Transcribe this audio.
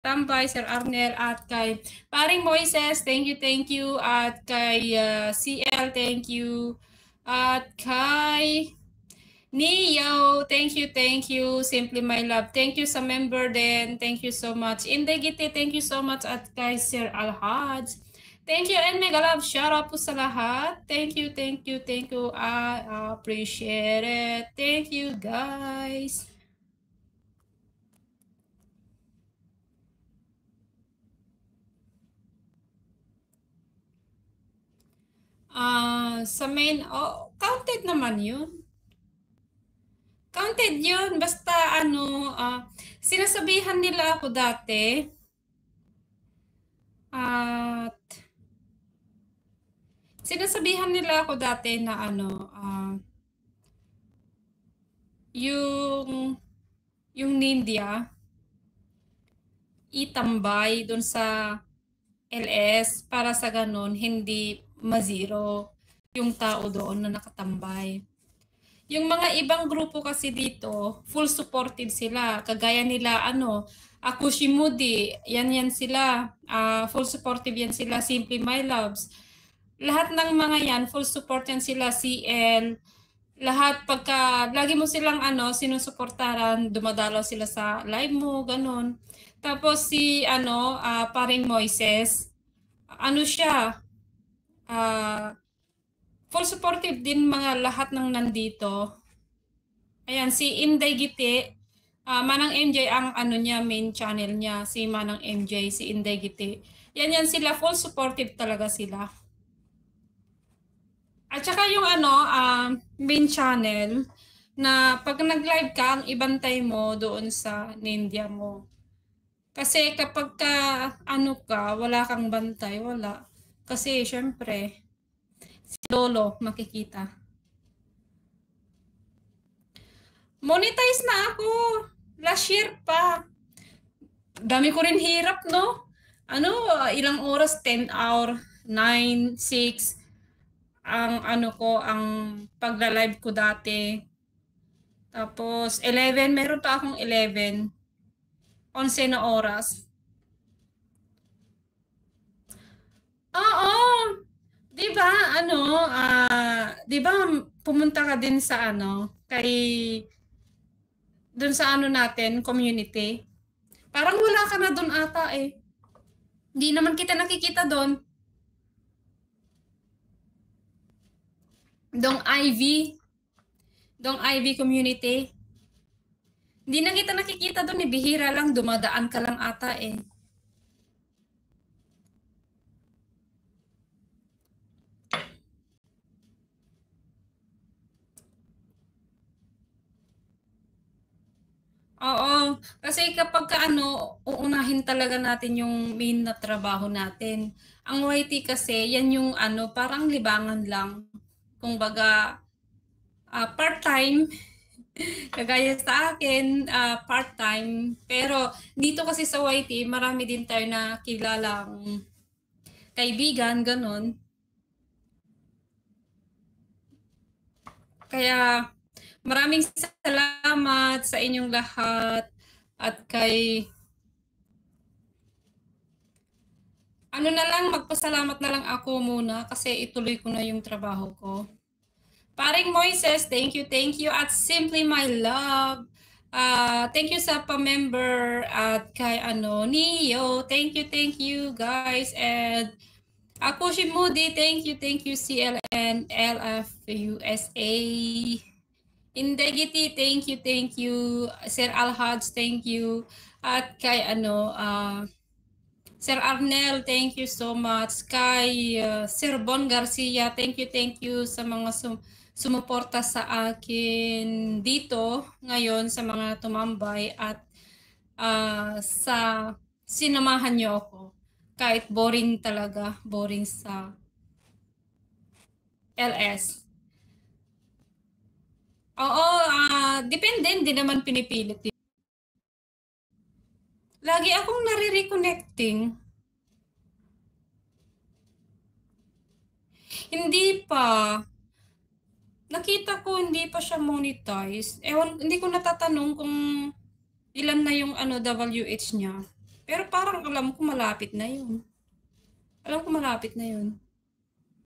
Tambay, Sir Arnel, at kay Paring Moises, thank you, at kay CL, thank you, at kay Neo, thank you, Simply My Love, thank you sa member din, thank you so much. Indegite, thank you so much, at kay Sir Alhaj, thank you, and mega love, shout out po sa lahat, thank you, I appreciate it, thank you guys. Sa main, counted naman yun. Counted yun. Basta sinasabihan nila ako dati. At sinasabihan nila ako dati na yung Nindia itambay dun sa LS para sa ganun hindi ma-zero yung tao doon na nakatambay. Yung mga ibang grupo kasi dito, full supported sila. Kagaya nila, Akushimudi, yan sila. Full supportive yan sila. Simply My Loves. Lahat ng mga yan, full support yan sila. CL, lahat lagi mo silang sinusuportaran, dumadalaw sila sa live mo, ganun. Tapos paring Moises, siya, full supportive din mga lahat ng nandito. Ayan, si Inday Giti, Manang MJ ang niya, main channel niya, si Manang MJ, si Inday Giti. Yan sila, full supportive talaga sila. At saka yung main channel, na pag nag-live ka, ang ibantay mo doon sa Nindia mo. Kasi kapag wala kang bantay, wala. Kasi syempre, si Lolo makikita. Monetize na ako. Last year pa. Dami ko rin hirap, no? Ilang oras? 10 hour, 9, 6. Ang pagla-live ko dati. Tapos, 11. Meron pa akong 11. 11 na oras. Oo. Di ba, di ba pumunta ka din sa dun sa natin, community? Parang wala ka na dun ata eh. Hindi naman kita nakikita dun. Dong Ivy community. Hindi na kita nakikita dun eh. Bihira lang, dumadaan ka lang ata eh. Oo, kasi kapag uunahin talaga natin yung main na trabaho natin. Ang YT kasi, yan yung parang libangan lang. Kung baga, part-time, kagaya sa akin, part-time. Pero dito kasi sa YT, marami din tayo na kilalang kaibigan, ganun. Kaya maraming salamat sa inyong lahat at kay magpasalamat na lang ako muna kasi ituloy ko na yung trabaho ko. Paring Moises, thank you. At Simply My Love, thank you sa pa-member. At kay Neo, thank you guys. And Akushi Moody, thank you CLN, LFUSA. Indegiti, thank you. Sir Alhaj, thank you. At kay Sir Arnel, thank you so much. Kay Sir Bon Garcia, thank you sa mga sumuporta sa akin dito ngayon, sa mga tumambay at sa sinamahan niyo ako. Kahit boring talaga, boring sa LS. Oo, depende, hindi naman pinipilit. Lagi akong nare-reconnecting. Hindi pa. Nakita ko hindi pa siya monetize. Ewan, hindi ko natatanong kung ilan na yung WH niya. Pero parang alam ko malapit na yun. Alam ko malapit na yun.